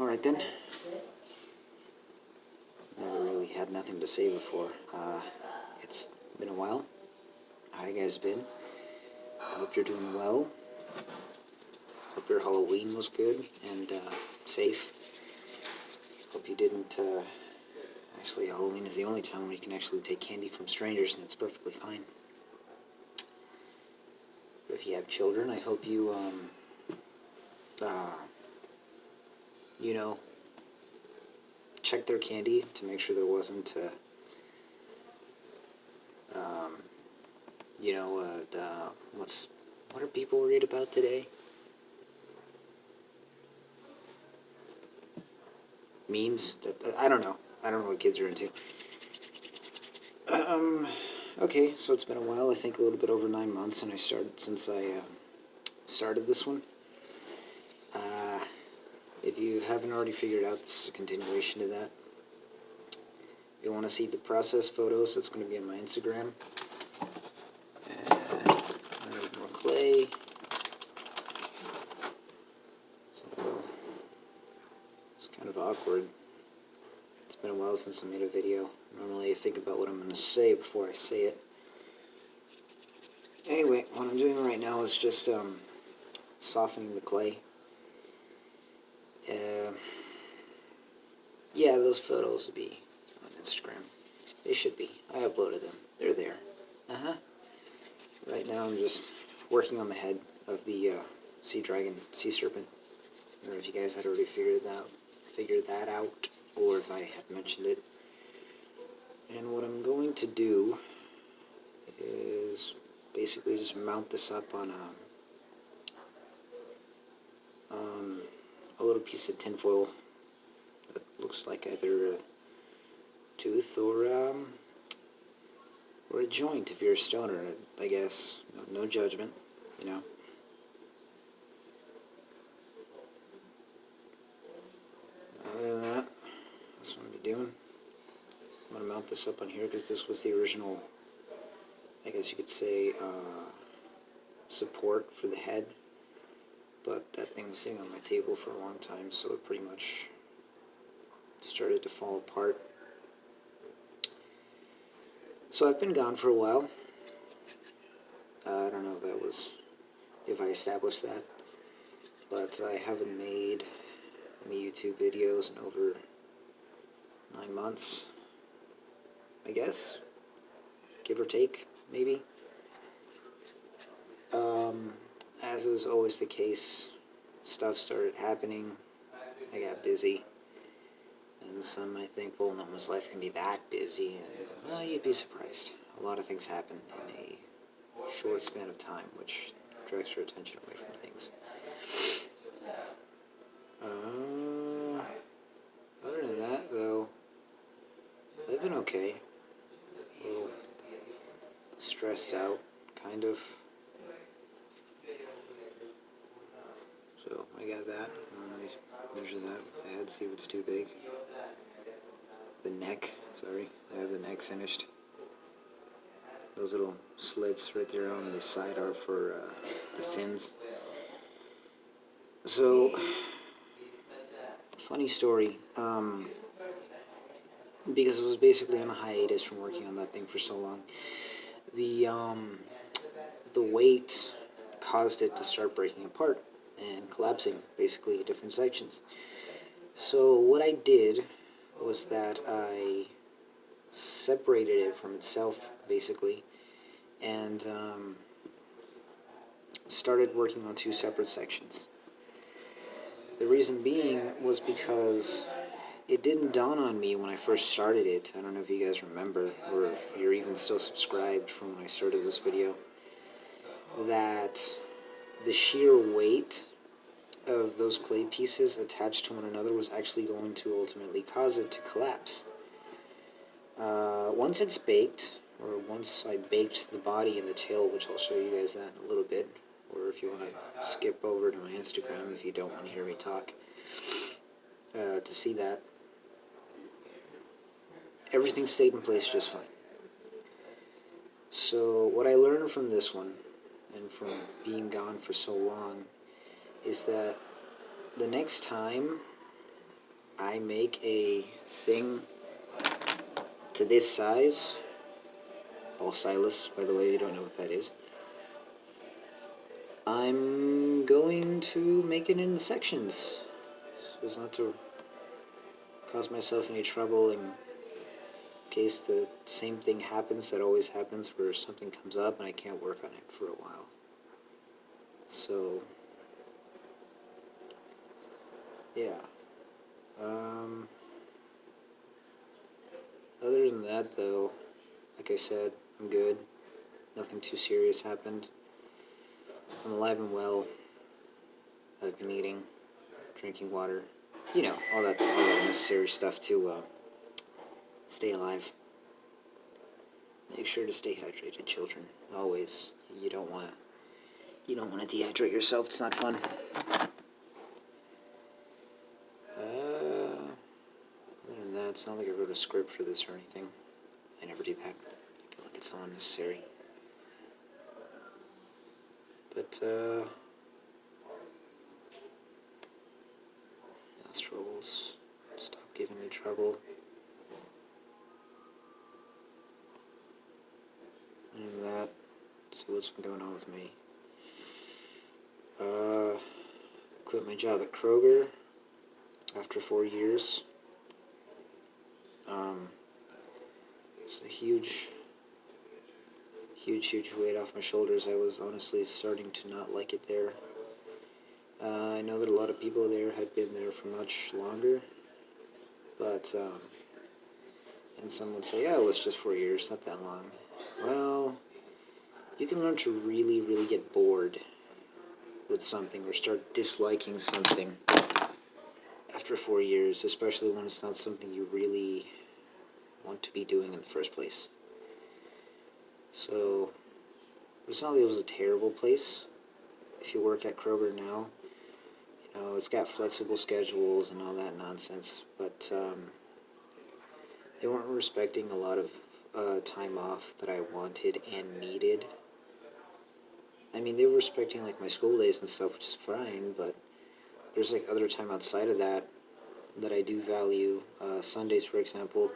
Alright then. Never really had nothing to say before. It's been a while. How you guys been? I hope you're doing well. Hope your Halloween was good and safe. Hope you didn't, actually Halloween is the only time when you can actually take candy from strangers and it's perfectly fine. But if you have children, I hope you, you know, check their candy to make sure there wasn't, you know, what are people worried about today? Memes? I don't know. I don't know what kids are into. Okay, so it's been a while. I think a little bit over 9 months, and since I started this one. If you haven't already figured out, this is a continuation to that. If you want to see the process photos, it's going to be on my Instagram. And more clay. So it's kind of awkward. It's been a while since I made a video. Normally I think about what I'm going to say before I say it. Anyway, what I'm doing right now is just softening the clay. Yeah, those photos will be on Instagram. They should be. I uploaded them. They're there. Right now I'm just working on the head of the sea dragon, sea serpent. I don't know if you guys had already figured that out, or if I have mentioned it. And what I'm going to do is basically just mount this up on a little piece of tinfoil that looks like either a tooth or a joint if you're a stoner, I guess. No judgment, you know. Other than that, that's what I'm going to be doing. I'm going to mount this up on here because this was the original, I guess you could say, support for the head. But that thing was sitting on my table for a long time, so it pretty much started to fall apart. So I've been gone for a while. I don't know if I established that, but I haven't made any YouTube videos in over 9 months, I guess, give or take, maybe. As is always the case, stuff started happening, I got busy, and some might think, well, no one's life can be that busy, and well, you'd be surprised. A lot of things happen in a short span of time, which directs your attention away from things. Other than that, though, I've been okay. A little stressed out, kind of. So I got that. Measure that with the head, see if it's too big. The neck, sorry, I have the neck finished. Those little slits right there on the side are for the fins. So, funny story, because it was basically on a hiatus from working on that thing for so long. The weight caused it to start breaking apart and collapsing, basically, to different sections. So what I did was that I separated it from itself, basically, and started working on 2 separate sections. The reason being was because it didn't dawn on me when I first started it. I don't know if you guys remember, or if you're even still subscribed from when I started this video, that the sheer weight of those clay pieces attached to one another was actually going to ultimately cause it to collapse. Once it's baked, or once I baked the body and the tail, which I'll show you guys that in a little bit, or if you want to skip over to my Instagram if you don't want to hear me talk, to see that, everything stayed in place just fine. So what I learned from this one, and from being gone for so long, is that the next time I make a thing to this size, all stylus, by the way, you don't know what that is, I'm going to make it in sections so as not to cause myself any trouble in case the same thing happens that always happens where something comes up and I can't work on it for a while. So, yeah. Other than that, though, like I said, I'm good. Nothing too serious happened. I'm alive and well. I've been eating, drinking water, all that necessary stuff to stay alive. Make sure to stay hydrated, children. Always. You don't want to dehydrate yourself. It's not fun. Other than that, it's not like I wrote a script for this or anything. I never do that. I feel like it's so unnecessary. But, nostrils, stop giving me trouble. And that, see what's been going on with me. Quit my job at Kroger after 4 years. It's a huge weight off my shoulders. I was honestly starting to not like it there. I know that a lot of people there had been there for much longer, but, and some would say, oh, it's just 4 years, not that long. Well, you can learn to really, really get bored with something or start disliking something after 4 years, especially when it's not something you really want to be doing in the first place. So, it's not like it was a terrible place. If you work at Kroger now, it's got flexible schedules and all that nonsense, but they weren't respecting a lot of time off that I wanted and needed. I mean, they were respecting like my school days and stuff, which is fine, but there's like other time outside of that I do value. Sundays, for example,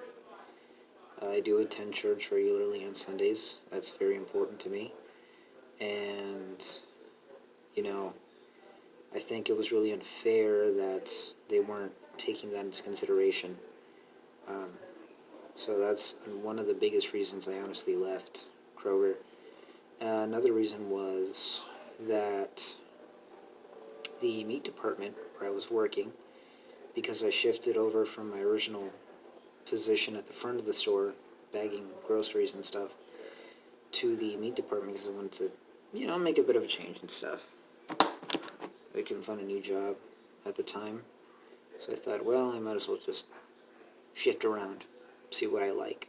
I do attend church regularly on Sundays. That's very important to me. And, I think it was really unfair that they weren't taking that into consideration. So that's one of the biggest reasons I honestly left Kroger. Another reason was that the meat department where I was working, because I shifted over from my original position at the front of the store, bagging groceries and stuff, to the meat department because I wanted to, make a bit of a change and stuff. I couldn't find a new job at the time, so I thought, well, I might as well just shift around, see what I like.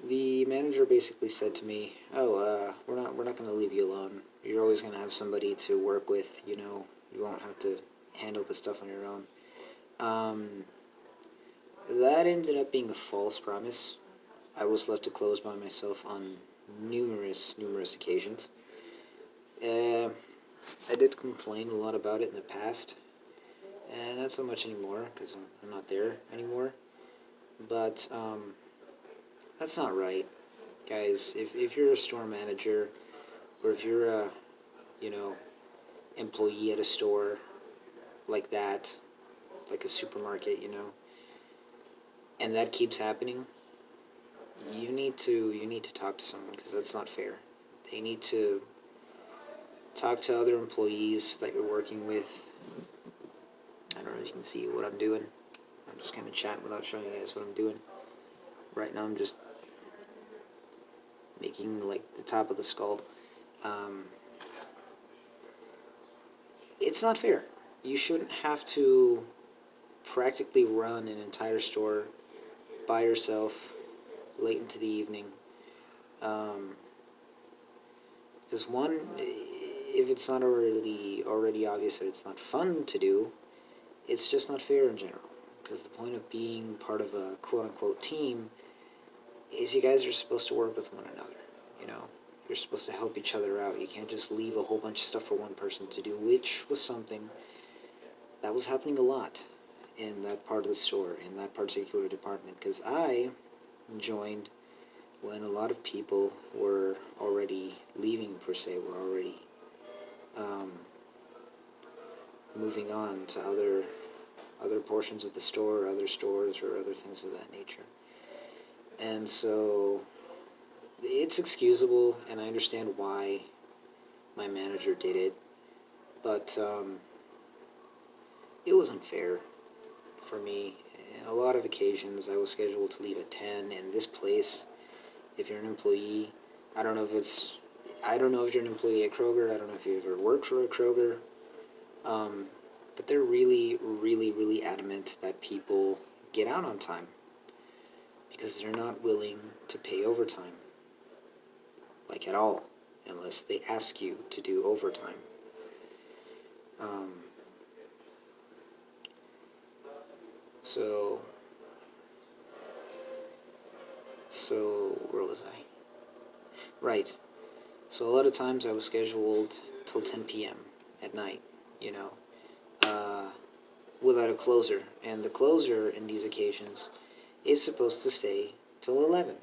The manager basically said to me, "Oh, we're not going to leave you alone. You're always going to have somebody to work with. You won't have to handle the stuff on your own." That ended up being a false promise. I was left to close by myself on numerous occasions. I did complain a lot about it in the past, and not so much anymore because I'm not there anymore. But that's not right, guys. If you're a store manager, or if you're a employee at a store like that, like a supermarket, and that keeps happening, you need to talk to someone because that's not fair. They need to talk to other employees that you're working with. I don't know if you can see what I'm doing. I'm just kind of chatting without showing you guys what I'm doing. Right now I'm just making like the top of the skull. It's not fair. You shouldn't have to practically run an entire store by yourself late into the evening. Because one, if it's not already obvious that it's not fun to do, it's just not fair in general. Because the point of being part of a quote-unquote team is you guys are supposed to work with one another, You're supposed to help each other out. You can't just leave a whole bunch of stuff for one person to do, which was something that was happening a lot in that part of the store, in that particular department, because I joined when a lot of people were already leaving, per se, were already um, moving on to other portions of the store, other stores, or other things of that nature. And so it's excusable, and I understand why my manager did it, but it wasn't fair for me. And a lot of occasions I was scheduled to leave at 10, and this place, if you're an employee, I don't know if you're an employee at Kroger, I don't know if you ever worked for a Kroger, but they're really, really, really adamant that people get out on time because they're not willing to pay overtime, like at all, unless they ask you to do overtime. So where was I? Right. So a lot of times I was scheduled till 10 p.m. at night, you know, uh, without a closer. And the closer in these occasions is supposed to stay till 11,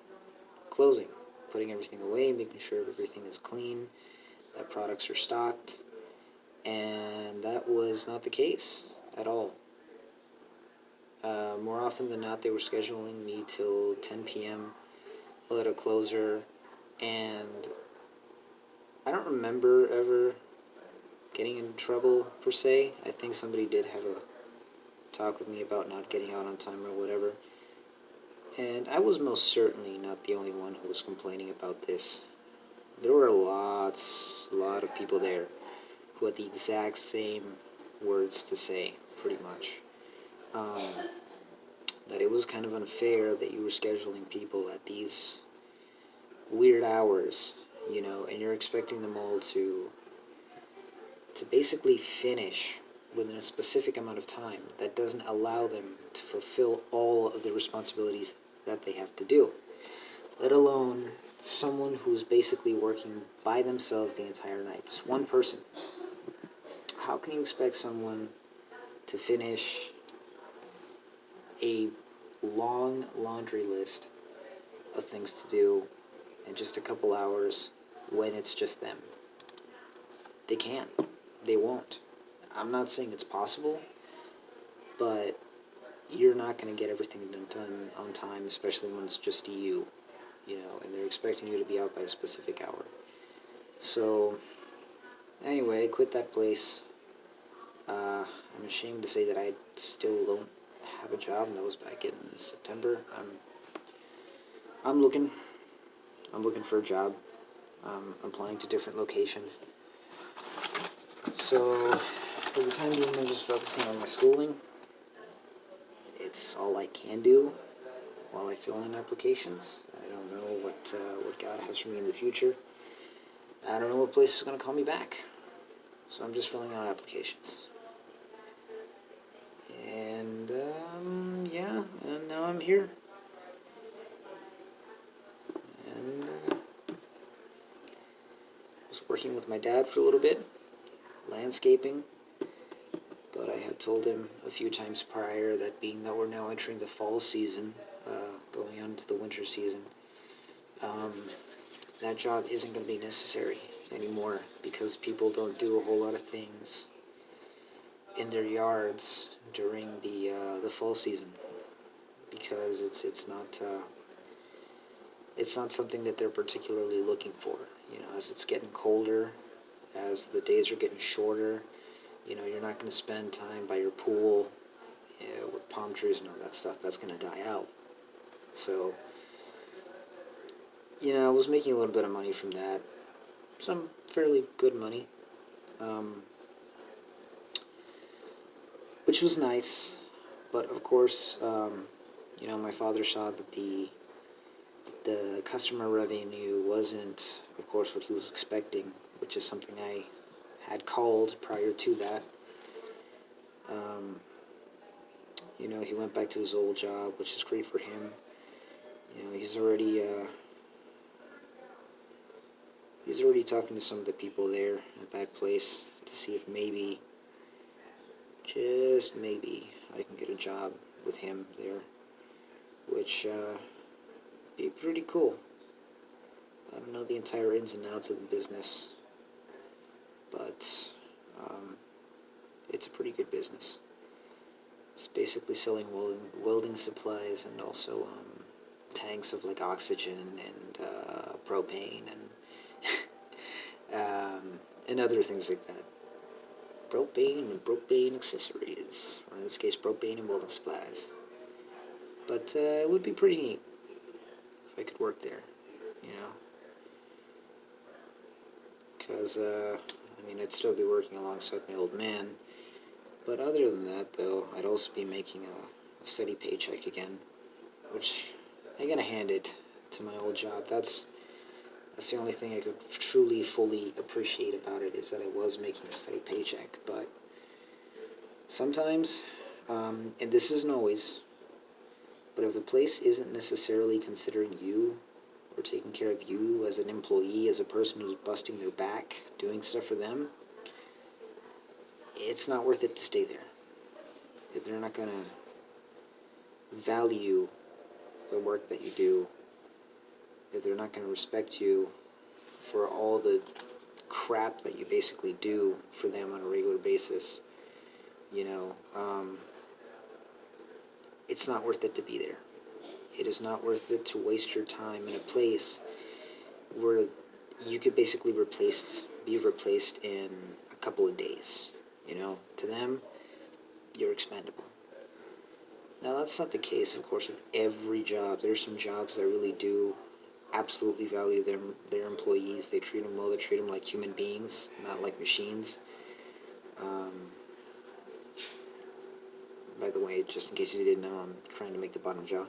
closing, putting everything away, making sure everything is clean, that products are stocked, and that was not the case at all. More often than not, they were scheduling me till 10 p.m. without a closer, and I don't remember ever getting in trouble, per se. I think somebody did have a talk with me about not getting out on time or whatever. And I was most certainly not the only one who was complaining about this. There were a lot of people there who had the exact same words to say, pretty much. That it was kind of unfair that you were scheduling people at these weird hours, you know, and you're expecting them all to basically finish within a specific amount of time that doesn't allow them to fulfill all of the responsibilities that they have to do, let alone someone who's basically working by themselves the entire night, just one person. How can you expect someone to finish a long laundry list of things to do in just a couple hours when it's just them? They can't. They won't. I'm not saying it's possible, but you're not going to get everything done on time, especially when it's just you, and they're expecting you to be out by a specific hour. So, anyway, I quit that place. I'm ashamed to say that I still don't have a job, and that was back in September. I'm looking for a job. I'm applying to different locations. So, for the time being, I'm just focusing on my schooling. It's all I can do while I fill in applications. I don't know what God has for me in the future. I don't know what place is going to call me back. So I'm just filling out applications. And, yeah, and now I'm here. And I was working with my dad for a little bit, landscaping. But I had told him a few times prior that being that we're now entering the fall season, going on to the winter season, that job isn't going to be necessary anymore because people don't do a whole lot of things in their yards during the fall season because it's not something that they're particularly looking for. As it's getting colder, as the days are getting shorter, you're not going to spend time by your pool with palm trees and all that stuff. That's going to die out. So, I was making a little bit of money from that. Some fairly good money. Which was nice. But, of course, my father saw that the customer revenue wasn't, of course, what he was expecting, which is something I had called prior to that. He went back to his old job, which is great for him. He's already he's already talking to some of the people there at that place to see if maybe, just maybe, I can get a job with him there, which be pretty cool. I don't know the entire ins and outs of the business, but um, it's a pretty good business. It's basically selling welding supplies and also tanks of like oxygen and propane and other things like that. Propane and propane accessories, or in this case, propane and welding supplies. But it would be pretty neat if I could work there, you know, because I mean, I'd still be working alongside my old man. But other than that, though, I'd also be making a steady paycheck again, which I gotta hand it to my old job. That's the only thing I could truly, fully appreciate about it, is that I was making a steady paycheck. But sometimes, and this isn't always, but if a place isn't necessarily considering you or taking care of you as an employee, as a person who's busting their back, doing stuff for them, it's not worth it to stay there. If they're not going to value the work that you do, if they're not going to respect you for all the crap that you basically do for them on a regular basis, you know, it's not worth it to be there. It is not worth it to waste your time in a place where you could basically be replaced in a couple of days. You know, to them, you're expendable. Now, that's not the case, of course, with every job. There's some jobs that really do absolutely value their employees. They treat them well. They treat them like human beings, not like machines. By the way, just in case you didn't know, I'm trying to make the bottom jaw.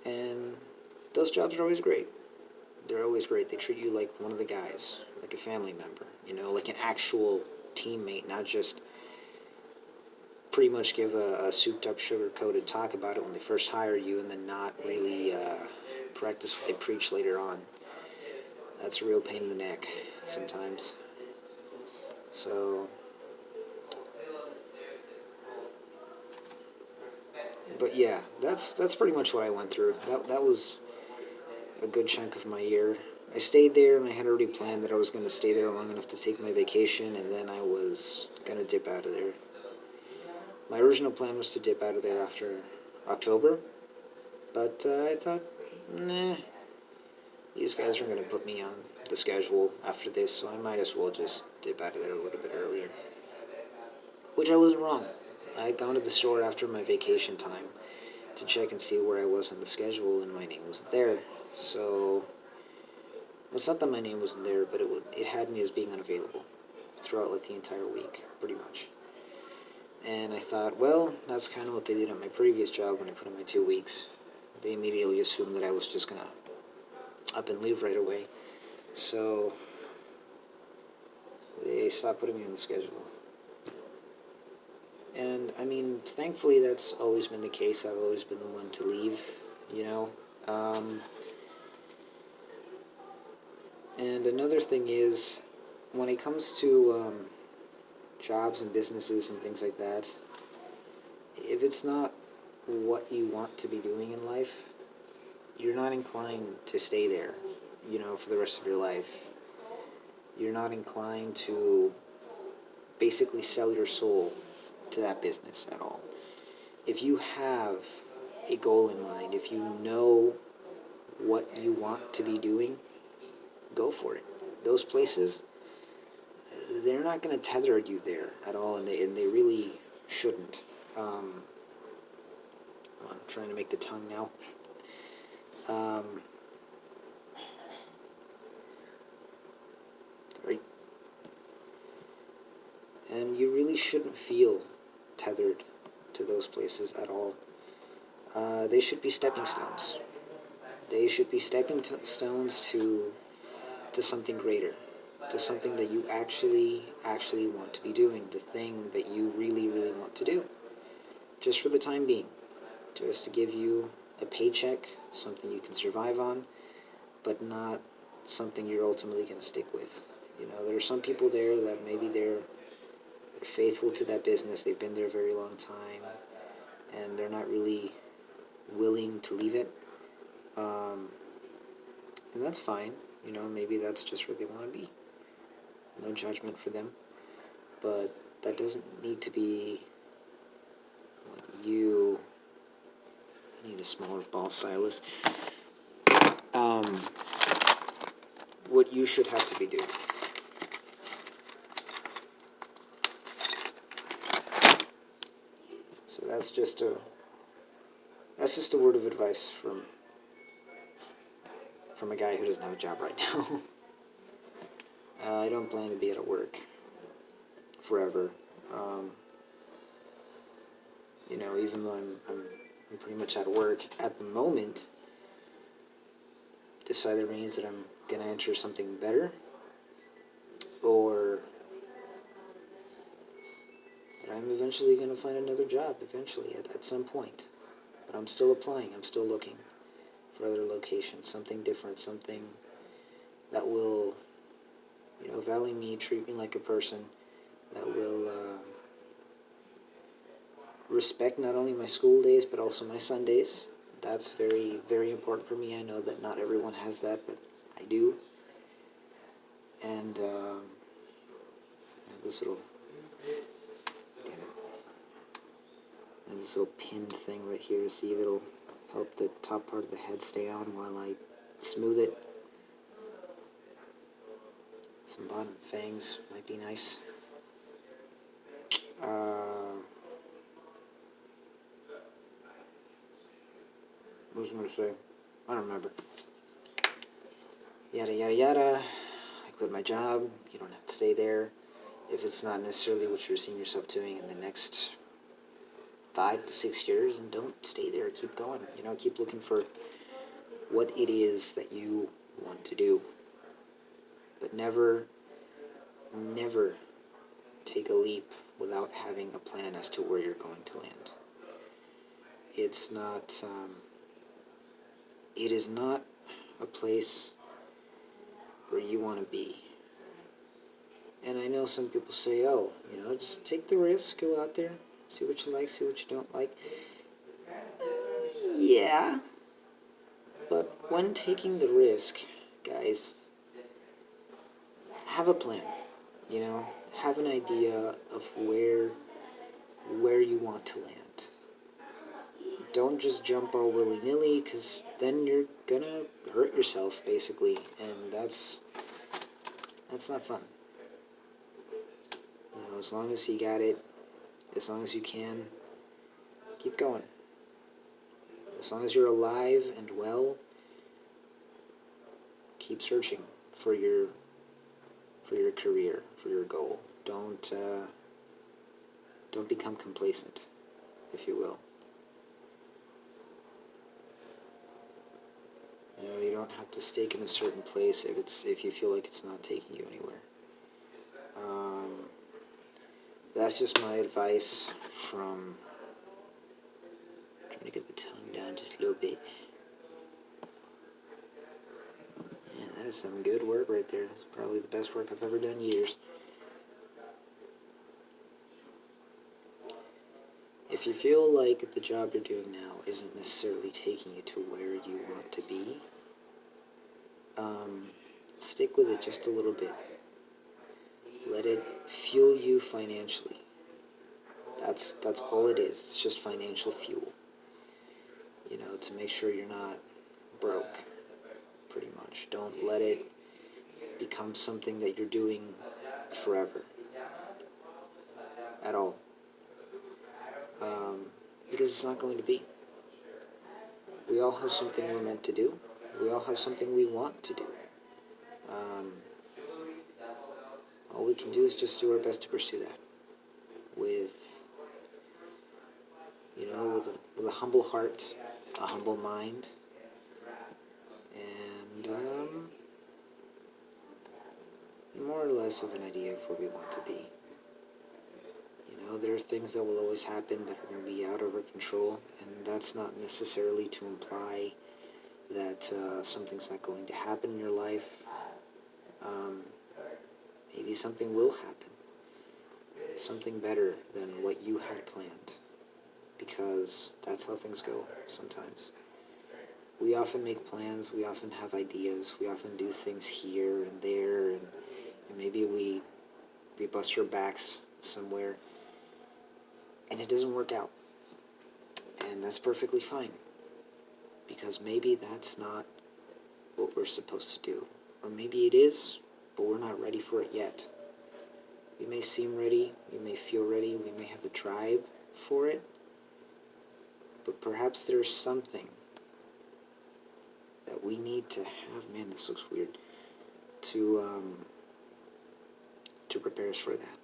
And those jobs are always great. They're always great. They treat you like one of the guys, like a family member, you know, like an actual teammate, not just pretty much give a souped-up, sugar-coated talk about it when they first hire you and then not really practice what they preach later on. That's a real pain in the neck sometimes. So, but yeah, that's pretty much what I went through. That was a good chunk of my year. I stayed there, and I had already planned that I was going to stay there long enough to take my vacation, and then I was going to dip out of there. My original plan was to dip out of there after October, but I thought, nah, these guys are going to put me on the schedule after this, so I might as well just dip out of there a little bit earlier. Which I wasn't wrong. I had gone to the store after my vacation time to check and see where I was on the schedule, and my name wasn't there. So, well, it's not that my name wasn't there, but it had me as being unavailable throughout like the entire week, pretty much. And I thought, well, that's kind of what they did at my previous job when I put in my 2 weeks. They immediately assumed that I was just gonna up and leave right away. So they stopped putting me on the schedule. And I mean, thankfully that's always been the case. I've always been the one to leave, you know. And another thing is, when it comes to jobs and businesses and things like that, if it's not what you want to be doing in life, you're not inclined to stay there, you know, for the rest of your life. You're not inclined to basically sell your soul to that business at all. If you have a goal in mind, if you know what you want to be doing, go for it. Those places, they're not going to tether you there at all, and they really shouldn't. I'm trying to make the tongue now. Sorry. And you really shouldn't feel tethered to those places at all. They should be stepping stones. They should be stepping stones to something greater, to something that you actually want to be doing, the thing that you really want to do, just for the time being, just to give you a paycheck, something you can survive on, but not something you're ultimately going to stick with. There are some people there that maybe they're faithful to that business. They've been there a very long time, and they're not really willing to leave it. And that's fine. Maybe that's just where they want to be. No judgment for them. But that doesn't need to be what you need. A smaller ball stylus. What you should have to be doing. So that's just a word of advice from a guy who doesn't have a job right now. I don't plan to be out of work forever. Even though I'm pretty much out of work at the moment, this either means that I'm gonna enter something better, or that I'm eventually gonna find another job eventually at some point. But I'm still applying. I'm still looking for other locations, something different, something that will, value me, treat me like a person, that will respect not only my school days but also my Sundays. That's very, very important for me. I know that not everyone has that, but I do. And this little pin thing right here, see if it'll help the top part of the head stay on while I smooth it. Some bottom fangs might be nice. What was I going to say? I don't remember. Yada, yada, yada. I quit my job. You don't have to stay there if it's not necessarily what you're seeing yourself doing in the next 5 to 6 years, and don't stay there. Keep going. Keep looking for what it is that you want to do. But never take a leap without having a plan as to where you're going to land. It's not, it is not a place where you want to be. And I know some people say, just take the risk, go out there, see what you like, see what you don't like. Yeah, but when taking the risk, guys, have a plan. Have an idea of where you want to land. Don't just jump all willy-nilly, because then you're gonna hurt yourself, basically, and that's not fun. As long as you got it, as long as you can, keep going. As long as you're alive and well, keep searching for your career, for your goal. Don't become complacent, if you will. You don't have to stake in a certain place if you feel like it's not taking you anywhere. That's just my advice from trying to get the tongue down just a little bit. Man, that is some good work right there. It's probably the best work I've ever done in years. If you feel like the job you're doing now isn't necessarily taking you to where you want to be, stick with it just a little bit. Let it fuel you financially. That's all it is. It's just financial fuel. To make sure you're not broke, pretty much. Don't let it become something that you're doing forever. At all. Because it's not going to be. We all have something we're meant to do. We all have something we want to do. All we can do is just do our best to pursue that. With a humble heart, a humble mind, and more or less of an idea of where we want to be. There are things that will always happen that are going to be out of our control, and that's not necessarily to imply that something's not going to happen in your life. Maybe something will happen. Something better than what you had planned. Because that's how things go sometimes. We often make plans, we often have ideas, we often do things here and there, and maybe we bust our backs somewhere, and it doesn't work out. And that's perfectly fine. Because maybe that's not what we're supposed to do. Or maybe it is, but we're not ready for it yet. We may seem ready, we may feel ready, we may have the tribe for it, but perhaps there's something that we need to have, man, this looks weird, to prepare us for that.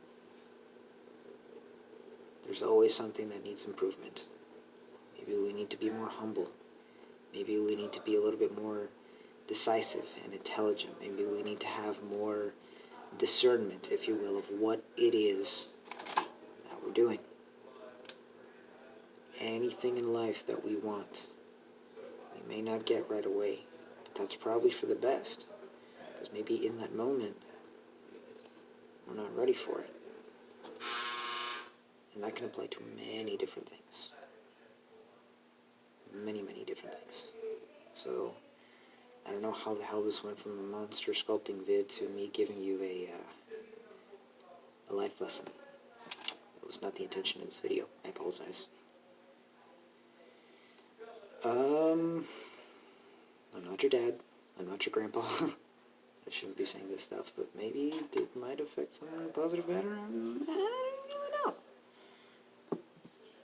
There's always something that needs improvement. Maybe we need to be more humble. Maybe we need to be a little bit more decisive and intelligent. Maybe we need to have more discernment, if you will, of what it is that we're doing. Anything in life that we want, we may not get right away, but that's probably for the best, because maybe in that moment, we're not ready for it. And that can apply to many different things. Many, many different things. So, I don't know how the hell this went from a monster sculpting vid to me giving you a life lesson. That was not the intention of this video. I apologize. I'm not your dad. I'm not your grandpa. I shouldn't be saying this stuff, but maybe it might affect someone in a positive manner. I don't really know.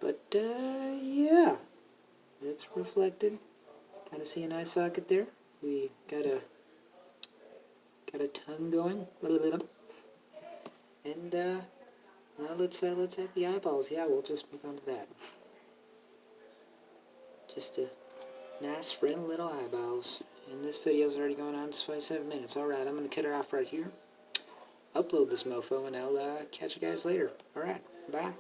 But, yeah. It's reflected. Kind of see an eye socket there. We got a tongue going. And, now let's add the eyeballs. Yeah, we'll just move on to that. Just a nice, friendly little eyeballs. And this video's already going on 27 minutes. Alright, I'm going to cut her off right here. Upload this mofo, and I'll catch you guys later. Alright, bye.